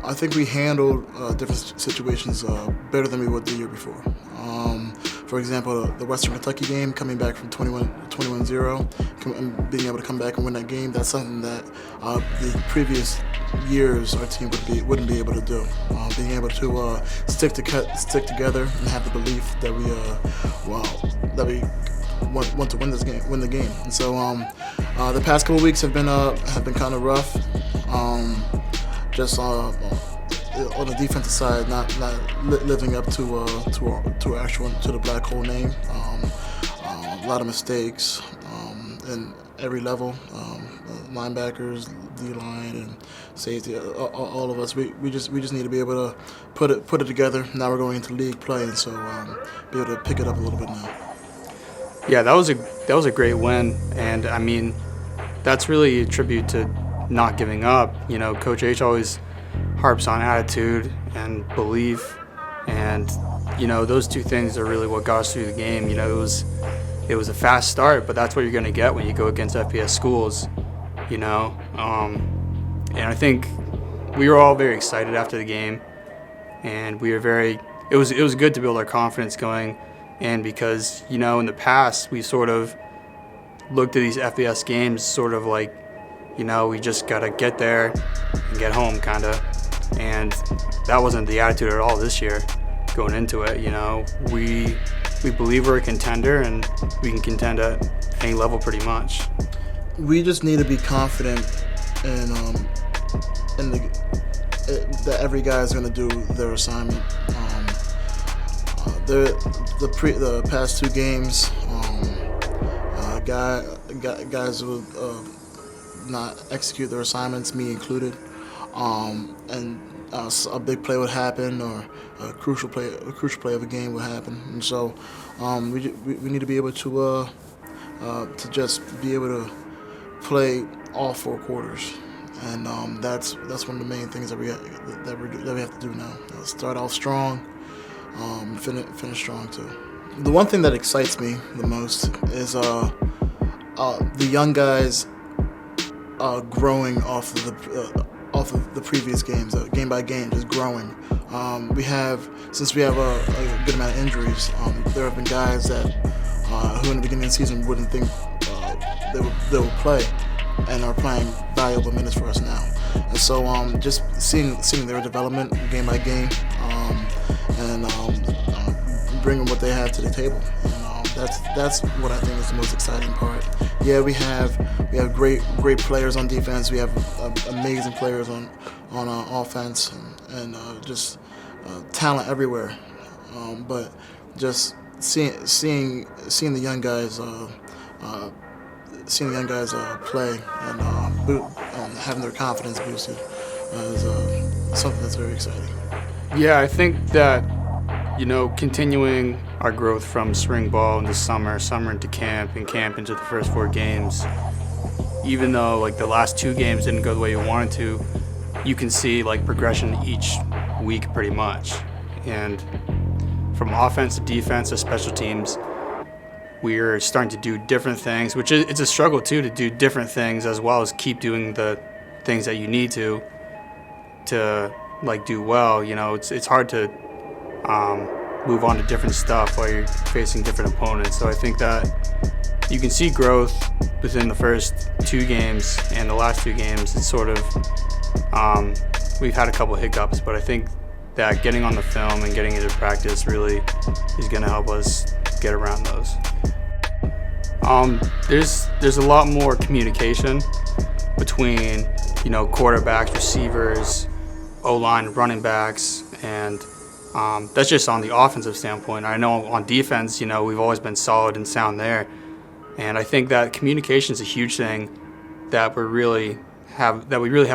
I think we handled different situations better than we would the year before. For example, the Western Kentucky game, coming back from 21-0, and being able to come back and win that game, that's something that the previous years our team wouldn't be able to do. Being able to stick together and have the belief that we want to win the game. And so the past couple weeks have been kind of rough. Just on the defensive side, not living up to the Black Hole name. A lot of mistakes in every level. Linebackers, D-line, and safety. All of us. We just need to be able to put it together. Now we're going into league play, and so be able to pick it up a little bit now. Yeah, that was a great win, and I mean, that's really a tribute to not giving up. You know, Coach H always harps on attitude and belief, and you know, those two things are really what got us through the game. You know, it was a fast start, but that's what you're going to get when you go against FBS schools. You know, and I think we were all very excited after the game, and we were very. It was good to build our confidence going. And because, you know, in the past, we sort of looked at these FBS games sort of like, you know, we just got to get there and get home, kind of. And that wasn't the attitude at all this year going into it. You know, we believe we're a contender and we can contend at any level pretty much. We just need to be confident in that every guy is going to do their assignment. The past two games, guys will not execute their assignments, me included, and a big play would happen, or a crucial play of a game would happen, and so we need to be able to just be able to play all four quarters, and that's one of the main things that we have to do now. Start off strong. Finish strong too. The one thing that excites me the most is the young guys growing off of the previous games, game by game, just growing. Since we have a good amount of injuries, there have been guys that who in the beginning of the season wouldn't think they would play, and are playing valuable minutes for us now. And so just seeing their development game by game. And bringing what they have to the table. And that's what I think is the most exciting part. Yeah, we have great players on defense. We have amazing players on offense, and just talent everywhere. But just seeing the young guys play and having their confidence boosted is something that's very exciting. Yeah, I think that, you know, continuing our growth from spring ball into summer into camp, and camp into the first four games, even though like the last two games didn't go the way you wanted to, you can see like progression each week pretty much. And from offense to defense to special teams, we're starting to do different things, which it's a struggle too, to do different things as well as keep doing the things that you need to like do well. You know, it's hard to move on to different stuff while you're facing different opponents. So I think that you can see growth within the first two games and the last two games. It's sort of we've had a couple hiccups, but I think that getting on the film and getting into practice really is going to help us get around those. There's a lot more communication between, you know, quarterbacks, receivers, O-line, running backs, and that's just on the offensive standpoint. I know on defense, you know, we've always been solid and sound there, and I think that communication is a huge thing that we really have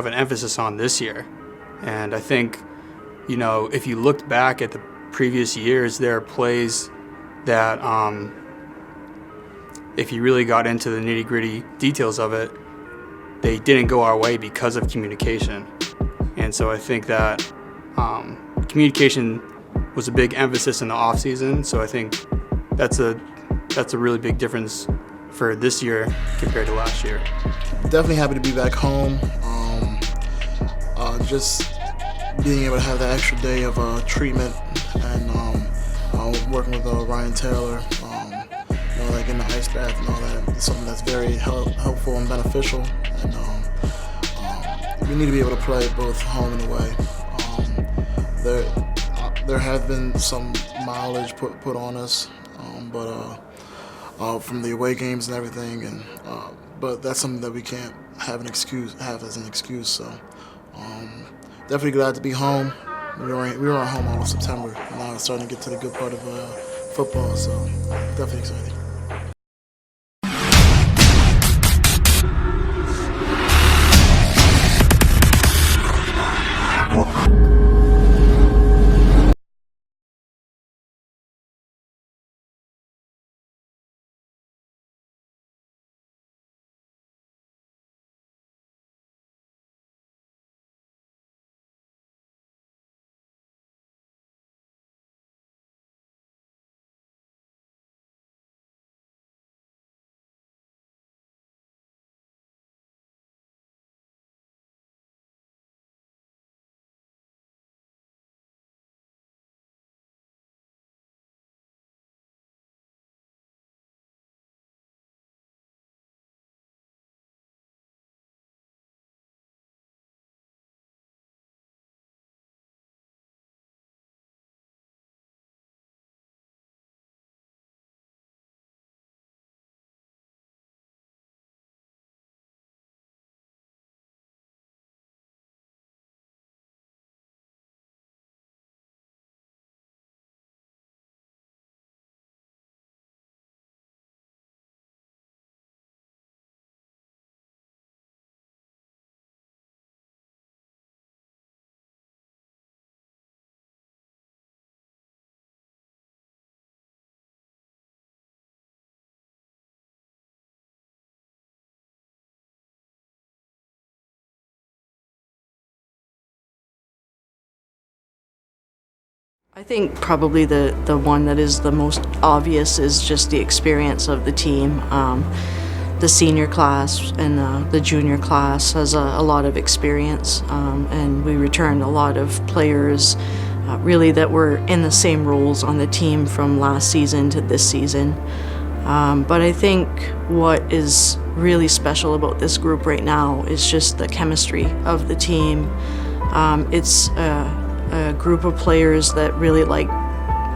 an emphasis on this year. And I think, you know, if you looked back at the previous years, there are plays that if you really got into the nitty-gritty details of it, they didn't go our way because of communication. And so I think that communication was a big emphasis in the off season. So I think that's a really big difference for this year compared to last year. Definitely happy to be back home. Just being able to have that extra day of treatment and working with Ryan Taylor, like in the ice bath and all that, is something that's very helpful and beneficial. And we need to be able to play both home and away. There have been some mileage put on us, but from the away games and everything, and but that's something that we can't have as an excuse. So definitely glad to be home. We were home all of September, and now it's starting to get to the good part of football. So definitely exciting. I think probably the one that is the most obvious is just the experience of the team. The senior class and the junior class has a lot of experience, and we returned a lot of players really that were in the same roles on the team from last season to this season. But I think what is really special about this group right now is just the chemistry of the team. It's a group of players that really like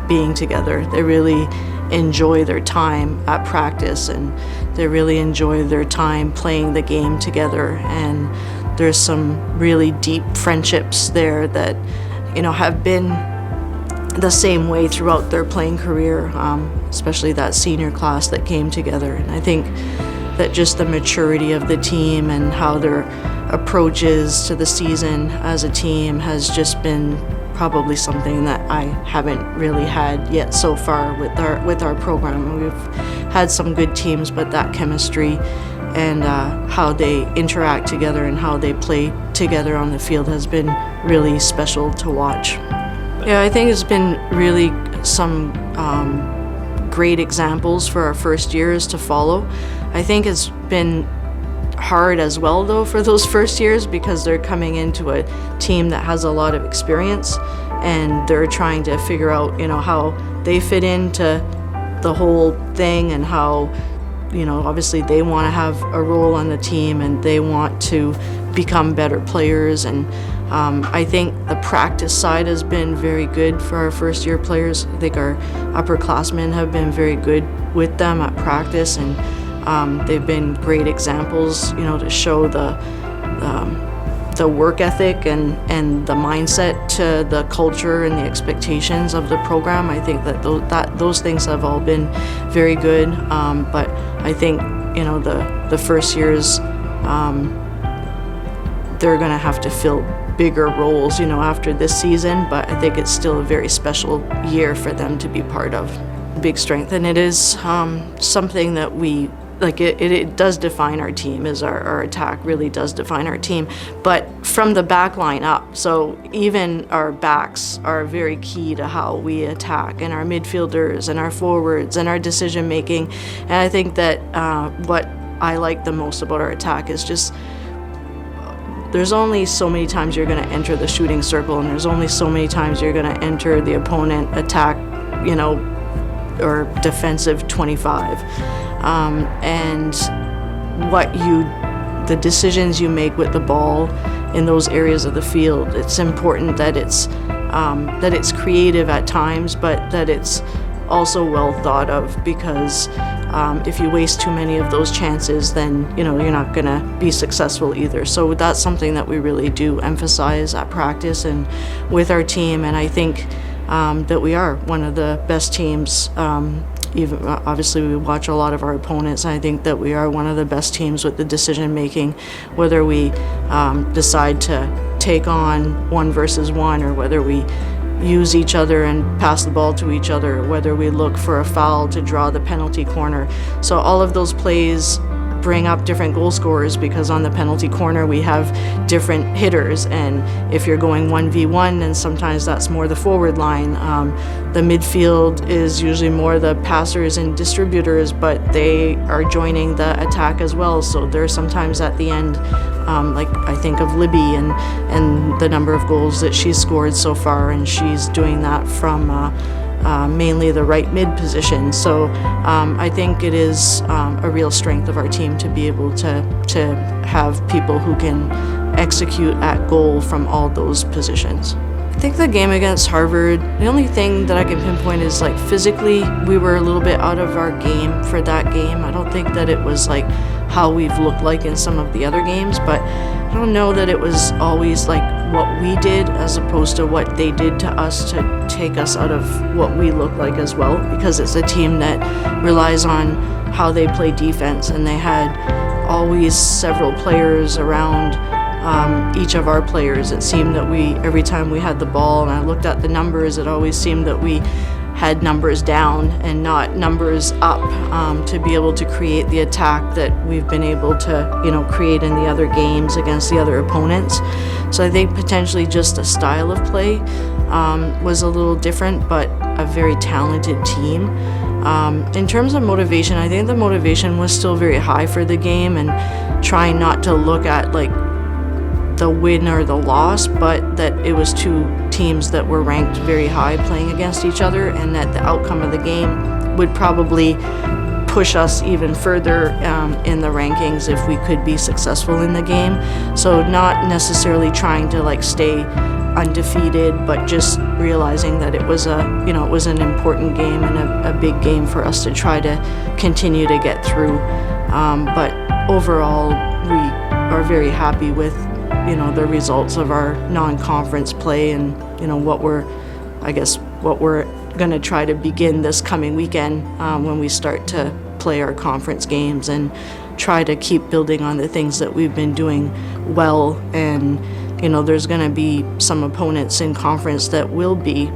being together. They really enjoy their time at practice, and they really enjoy their time playing the game together. And there's some really deep friendships there that, have been the same way throughout their playing career, especially that senior class that came together. And I think that just the maturity of the team and how their approach is to the season as a team has just been probably something that I haven't really had yet so far with our program. We've had some good teams, but that chemistry and how they interact together and how they play together on the field has been really special to watch. Yeah, I think it's been really some great examples for our first years to follow. I think it's been hard as well, though, for those first years, because they're coming into a team that has a lot of experience, and they're trying to figure out, how they fit into the whole thing, and how, obviously they want to have a role on the team and they want to become better players. And I think the practice side has been very good for our first year players. I think our upperclassmen have been very good with them at practice, and they've been great examples, to show the work ethic and the mindset to the culture and the expectations of the program. I think that those things have all been very good. But I think, the first years, they're going to have to fill bigger roles, after this season. But I think it's still a very special year for them to be part of. Big strength, and it is something that we. It does define our team, is our attack really does define our team, but from the back line up. So even our backs are very key to how we attack, and our midfielders and our forwards and our decision making. And I think that what I like the most about our attack is just there's only so many times you're going to enter the shooting circle, and there's only so many times you're going to enter the opponent attack, or defensive 25. And the decisions you make with the ball in those areas of the field, it's important that it's creative at times, but that it's also well thought of, because if you waste too many of those chances, then you're not going to be successful either. So that's something that we really do emphasize at practice and with our team, and I think that we are one of the best teams. Even obviously we watch a lot of our opponents, and I think that we are one of the best teams with the decision making, whether we decide to take on 1 versus 1, or whether we use each other and pass the ball to each other, whether we look for a foul to draw the penalty corner. So all of those plays bring up different goal scorers, because on the penalty corner we have different hitters, and if you're going 1v1, then sometimes that's more the forward line. The midfield is usually more the passers and distributors, but they are joining the attack as well, so they're sometimes at the end, like I think of Libby and the number of goals that she's scored so far, and she's doing that from mainly the right mid position. So I think it is a real strength of our team to be able to have people who can execute at goal from all those positions. I think the game against Harvard, the only thing that I can pinpoint is like physically we were a little bit out of our game for that game. I don't think that it was like how we've looked like in some of the other games, but I don't know that it was always like what we did as opposed to what they did to us to take us out of what we look like as well, because it's a team that relies on how they play defense, and they had always several players around each of our players. It seemed that every time we had the ball, and I looked at the numbers, it always seemed that we had numbers down and not numbers up, to be able to create the attack that we've been able to create in the other games against the other opponents. So I think potentially just the style of play was a little different, but a very talented team. In terms of motivation, I think the motivation was still very high for the game, and trying not to look at like the win or the loss, but that it was two teams that were ranked very high playing against each other, and that the outcome of the game would probably push us even further in the rankings if we could be successful in the game. So not necessarily trying to like stay undefeated, but just realizing that it was it was an important game and a big game for us to try to continue to get through. But overall, we are very happy with the results of our non-conference play, and what we're going to try to begin this coming weekend when we start to play our conference games, and try to keep building on the things that we've been doing well. And there's going to be some opponents in conference that will be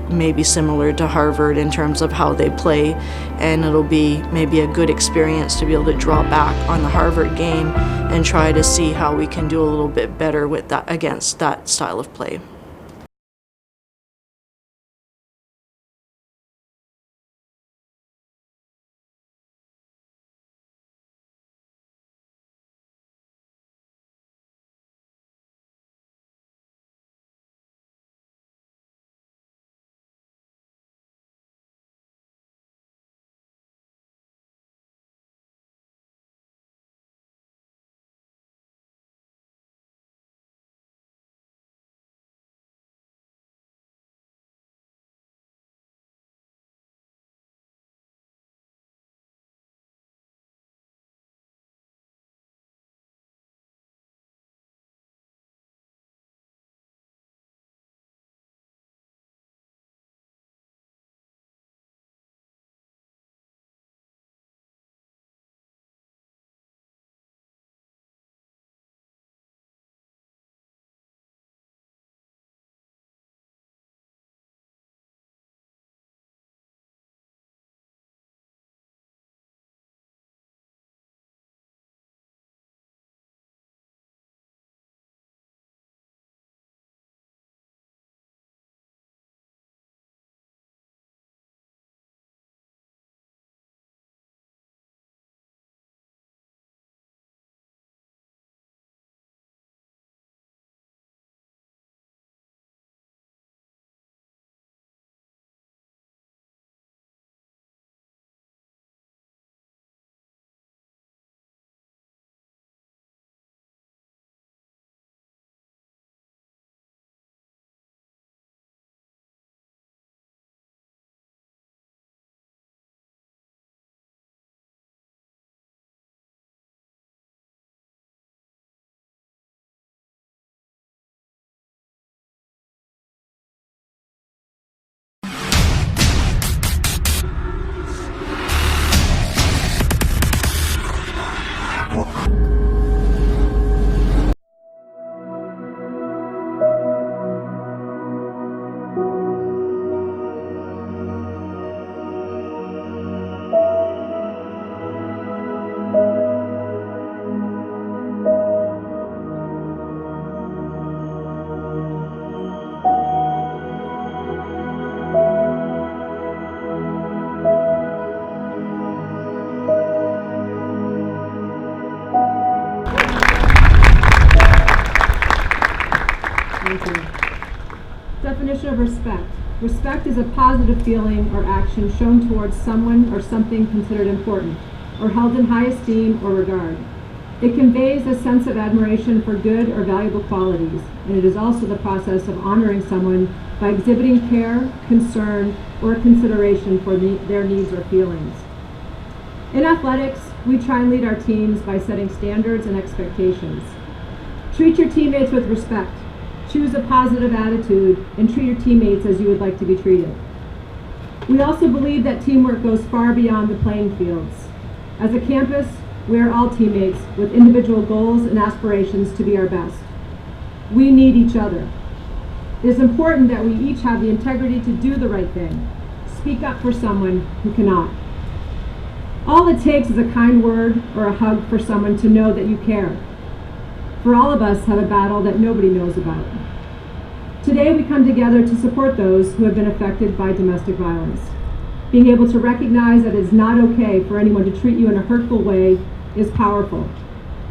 maybe similar to Harvard in terms of how they play, and it'll be maybe a good experience to be able to draw back on the Harvard game and try to see how we can do a little bit better with that against that style of play. Thank you. Definition of respect. Respect is a positive feeling or action shown towards someone or something considered important, or held in high esteem or regard. It conveys a sense of admiration for good or valuable qualities, and it is also the process of honoring someone by exhibiting care, concern, or consideration for their needs or feelings. In athletics, we try and lead our teams by setting standards and expectations. Treat your teammates with respect. Choose a positive attitude and treat your teammates as you would like to be treated. We also believe that teamwork goes far beyond the playing fields. As a campus, we are all teammates with individual goals and aspirations to be our best. We need each other. It is important that we each have the integrity to do the right thing. Speak up for someone who cannot. All it takes is a kind word or a hug for someone to know that you care. For all of us have a battle that nobody knows about. Today we come together to support those who have been affected by domestic violence. Being able to recognize that it is not okay for anyone to treat you in a hurtful way is powerful.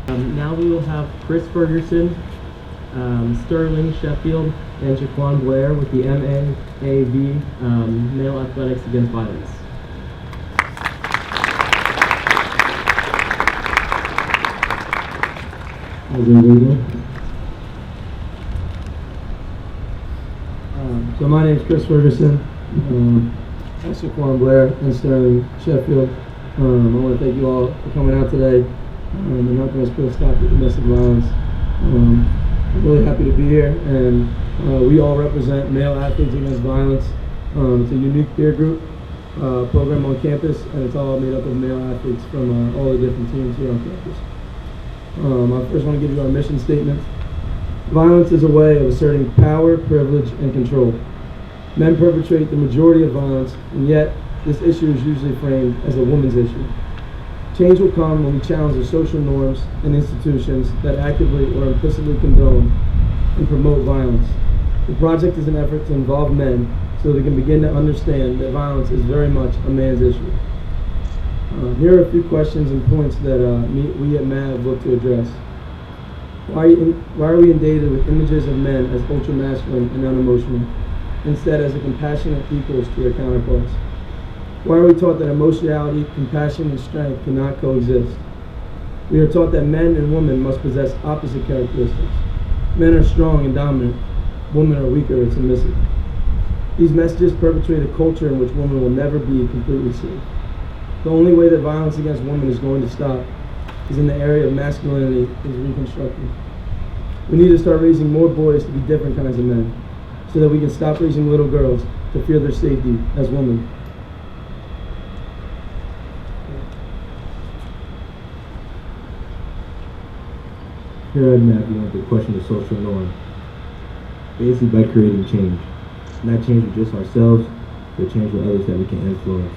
Now we will have Chris Ferguson, Sterling Sheffield, and Jaquan Blair with the MAAV Male Athletics Against Violence. How's everybody doing? So my name is Chris Ferguson. That's Jaquan Blair and Sterling Sheffield. I want to thank you all for coming out today and helping us put a stop to domestic violence. I'm really happy to be here, and we all represent Male Athletes Against Violence. It's a unique peer group program on campus, and it's all made up of male athletes from all the different teams here on campus. I first want to give you our mission statement. Violence is a way of asserting power, privilege, and control. Men perpetrate the majority of violence, and yet this issue is usually framed as a woman's issue. Change will come when we challenge the social norms and institutions that actively or implicitly condone and promote violence. The project is an effort to involve men so they can begin to understand that violence is very much a man's issue. Here are a few questions and points that we at MAV look to address. Why are we inundated with images of men as ultra-masculine and unemotional, instead as a compassionate equals to their counterparts? Why are we taught that emotionality, compassion, and strength cannot coexist? We are taught that men and women must possess opposite characteristics. Men are strong and dominant, women are weaker and submissive. These messages perpetuate a culture in which women will never be completely safe. The only way that violence against women is going to stop is in the area of masculinity is reconstructed. We need to start raising more boys to be different kinds of men, so that we can stop raising little girls to fear their safety as women. Here at MAV, we want to question the social norm, basically by creating change. Not change with just ourselves, but change with others that we can influence.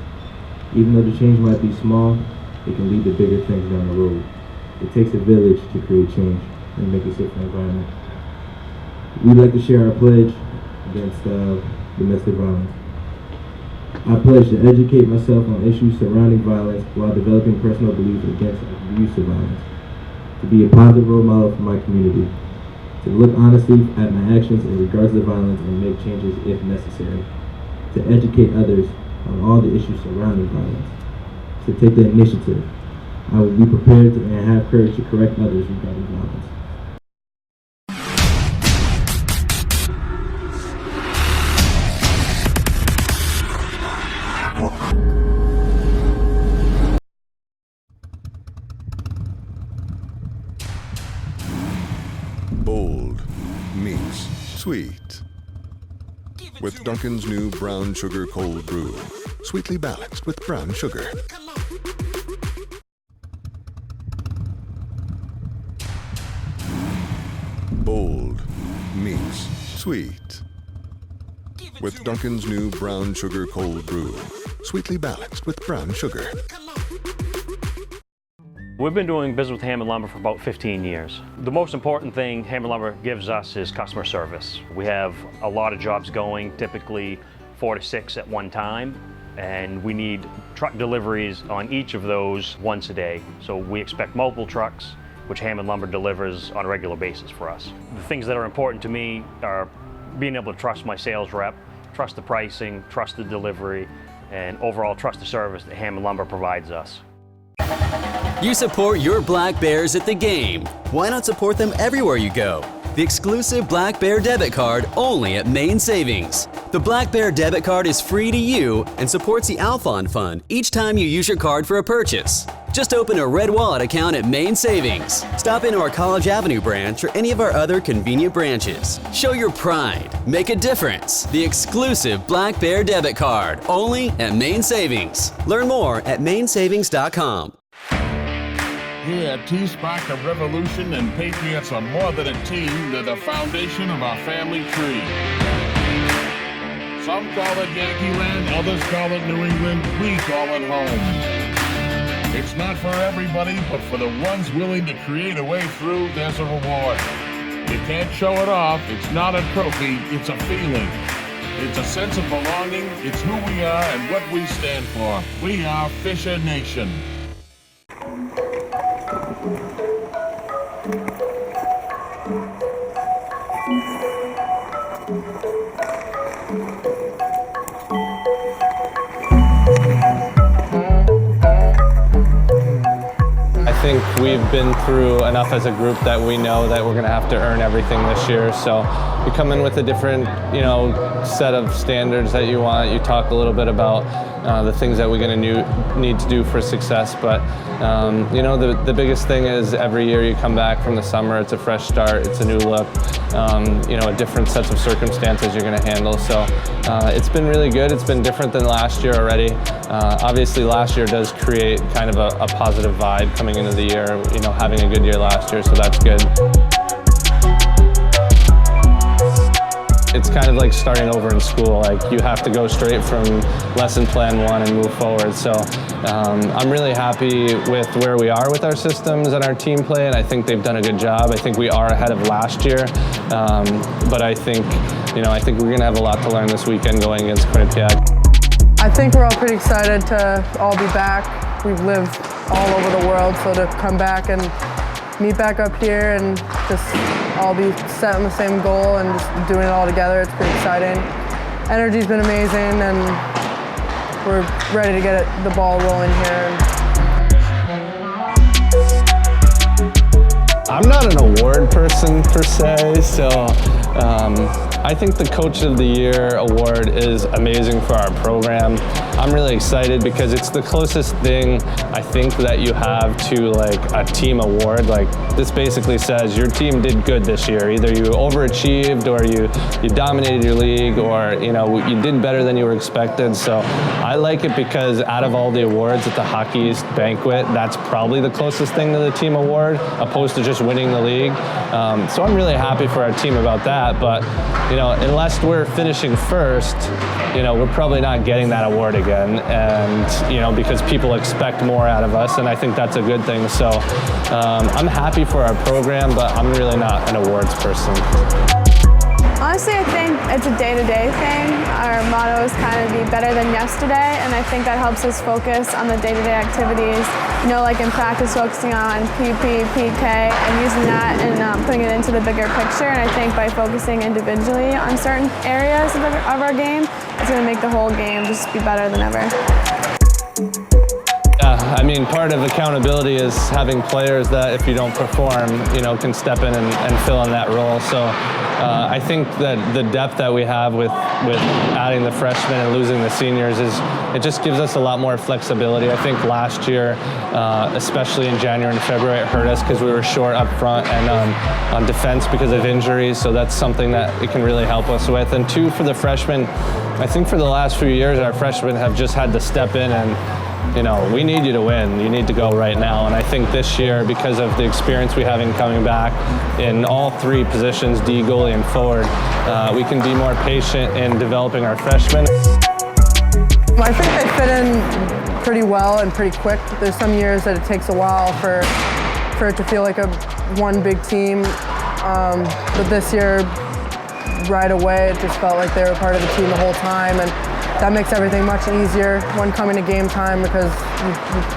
Even though the change might be small, it can lead to bigger things down the road. It takes a village to create change and make a safer environment. We'd like to share our pledge against domestic violence. I pledge to educate myself on issues surrounding violence while developing personal beliefs against the use of violence. To be a positive role model for my community. To look honestly at my actions in regards to violence and make changes if necessary. To educate others on all the issues surrounding violence. To take the initiative. I will be prepared to and have courage to correct others regarding violence. Bold meets sweet. With Dunkin's new brown sugar cold brew. Sweetly balanced with brown sugar. Bold meets sweet. With Dunkin's new brown sugar cold brew. Sweetly balanced with brown sugar. We've been doing business with Hammond Lumber for about 15 years. The most important thing Hammond Lumber gives us is customer service. We have a lot of jobs going, typically 4 to 6 at one time, and we need truck deliveries on each of those once a day. So we expect multiple trucks which Hammond Lumber delivers on a regular basis for us. The things that are important to me are being able to trust my sales rep, trust the pricing, trust the delivery, and overall trust the service that Hammond Lumber provides us. You support your Black Bears at the game. Why not support them everywhere you go? The exclusive Black Bear debit card only at Maine Savings. The Black Bear debit card is free to you and supports the Alphon Fund each time you use your card for a purchase. Just open a Red Wallet account at Maine Savings. Stop into our College Avenue branch or any of our other convenient branches. Show your pride. Make a difference. The exclusive Black Bear debit card only at Maine Savings. Learn more at mainsavings.com. Here at T-Spot, the Revolution and Patriots are more than a team. They're the foundation of our family tree. Some call it Yankee Land, others call it New England. We call it home. It's not for everybody, but for the ones willing to create a way through, there's a reward. You can't show it off. It's not a trophy. It's a feeling. It's a sense of belonging. It's who we are and what we stand for. We are Fisher Nation. I think we've been through enough as a group that we know that we're going to have to earn everything this year. So you come in with a different, set of standards that you want. You talk a little bit about the things that we're going to need to do for success. But the biggest thing is every year you come back from the summer, it's a fresh start, it's a new look, a different sets of circumstances you're going to handle. So it's been really good. It's been different than last year already. Obviously last year does create kind of a positive vibe coming into the year, having a good year last year, so that's good. It's kind of like starting over in school. Like you have to go straight from lesson plan 1 and move forward. So I'm really happy with where we are with our systems and our team play, and I think they've done a good job. I think we are ahead of last year, but I think we're going to have a lot to learn this weekend going against Quinnipiac. I think we're all pretty excited to all be back. We've lived all over the world, so to come back and meet back up here and just all be set on the same goal and just doing it all together, it's pretty exciting. Energy's been amazing, and we're ready to get the ball rolling here. I'm not an award person per se, so I think the Coach of the Year award is amazing for our program. I'm really excited because it's the closest thing I think that you have to like a team award. Like this basically says your team did good this year. Either you overachieved or you dominated your league, or you did better than you were expected. So I like it because out of all the awards at the Hockey East banquet, that's probably the closest thing to the team award, opposed to just winning the league. So I'm really happy for our team about that. But unless we're finishing first, we're probably not getting that award again, and because people expect more out of us, and I think that's a good thing. So I'm happy for our program, but I'm really not an awards person. Honestly, I think it's a day-to-day thing. Our motto is kind of be better than yesterday, and I think that helps us focus on the day-to-day activities. Like in practice, focusing on PP, PK, and using that and putting it into the bigger picture. And I think by focusing individually on certain areas of our game, it's going to make the whole game just be better than ever. Yeah, part of accountability is having players that if you don't perform, can step in and fill in that role. So I think that the depth that we have with adding the freshmen and losing the seniors it just gives us a lot more flexibility. I think last year, especially in January and February, it hurt us because we were short up front and on defense because of injuries. So that's something that it can really help us with. And two, for the freshmen, I think for the last few years, our freshmen have just had to step in and we need you to win. You need to go right now. And I think this year, because of the experience we have in coming back in all three positions, D, goalie, and forward, we can be more patient in developing our freshmen. I think they fit in pretty well and pretty quick. There's some years that it takes a while for it to feel like one big team. But this year, right away, it just felt like they were part of the team the whole time. And that makes everything much easier when coming to game time because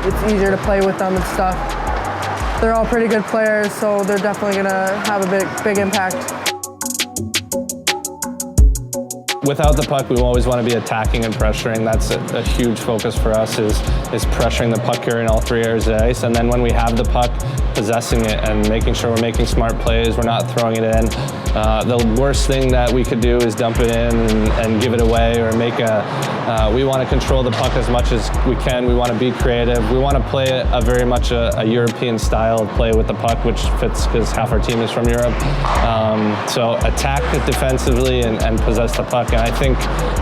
it's easier to play with them and stuff. they're all pretty good players, so they're definitely going to have a big impact. Without the puck, we always want to be attacking and pressuring. That's a huge focus for us is pressuring the puck here in all 3 areas of the ice. And then when we have the puck, possessing it and making sure we're making smart plays, we're not throwing it in. The worst thing that we could do is dump it in and give it away or make we want to control the puck as much as we can. We want to be creative. We want to play a very much a European style of play with the puck, which fits because half our team is from Europe. So attack it defensively and possess the puck. And I think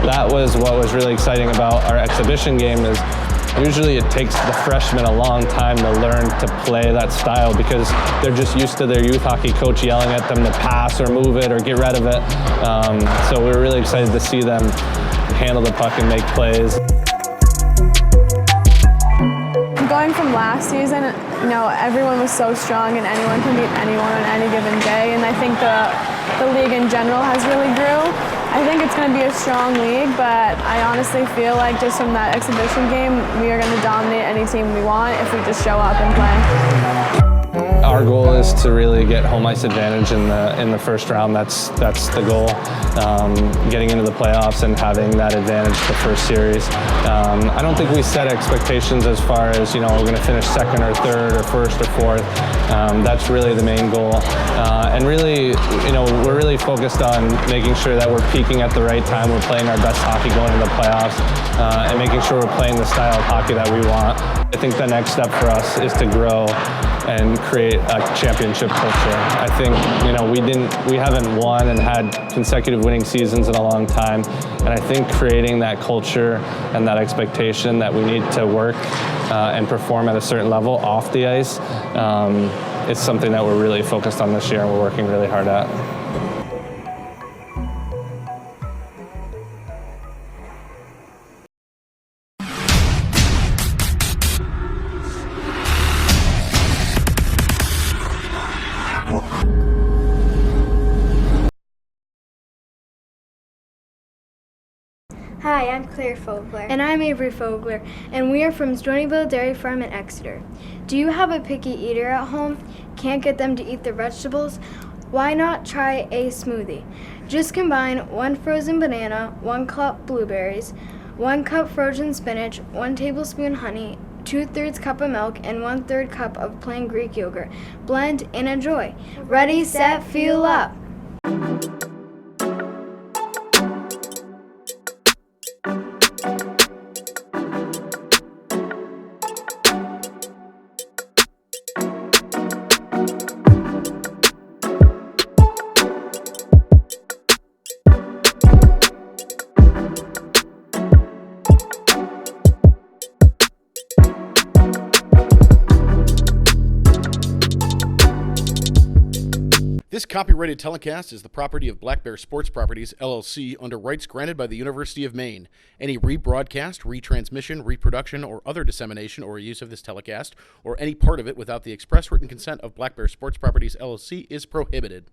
that was what was really exciting about our exhibition game is usually it takes the freshmen a long time to learn to play that style because they're just used to their youth hockey coach yelling at them to pass or move it or get rid of it. So we're really excited to see them handle the puck and make plays. Going from last season, everyone was so strong and anyone can beat anyone on any given day, and I think the league in general has really grew. I think it's going to be a strong league, but I honestly feel like just from that exhibition game, we are going to dominate any team we want if we just show up and play. Our goal is to really get home ice advantage in the first round. That's the goal. Getting into the playoffs and having that advantage the first series. I don't think we set expectations as far as we're going to finish second or third or first or fourth. That's really the main goal. And really, we're really focused on making sure that we're peaking at the right time. We're playing our best hockey going into the playoffs, and making sure we're playing the style of hockey that we want. I think the next step for us is to grow and create a championship culture. I think we haven't won and had consecutive winning seasons in a long time, and I think creating that culture and that expectation that we need to work and perform at a certain level off the ice is something that we're really focused on this year and we're working really hard at. Hi, I'm Claire Fogler. And I'm Avery Fogler, and we are from Stonyville Dairy Farm in Exeter. Do you have a picky eater at home? Can't get them to eat their vegetables? Why not try a smoothie? Just combine 1 frozen banana, 1 cup blueberries, 1 cup frozen spinach, 1 tablespoon honey, 2/3 cup of milk, and 1/3 cup of plain Greek yogurt. Blend and enjoy. Ready, set, fuel up! This copyrighted telecast is the property of Black Bear Sports Properties, LLC, under rights granted by the University of Maine. Any rebroadcast, retransmission, reproduction, or other dissemination or use of this telecast, or any part of it without the express written consent of Black Bear Sports Properties, LLC, is prohibited.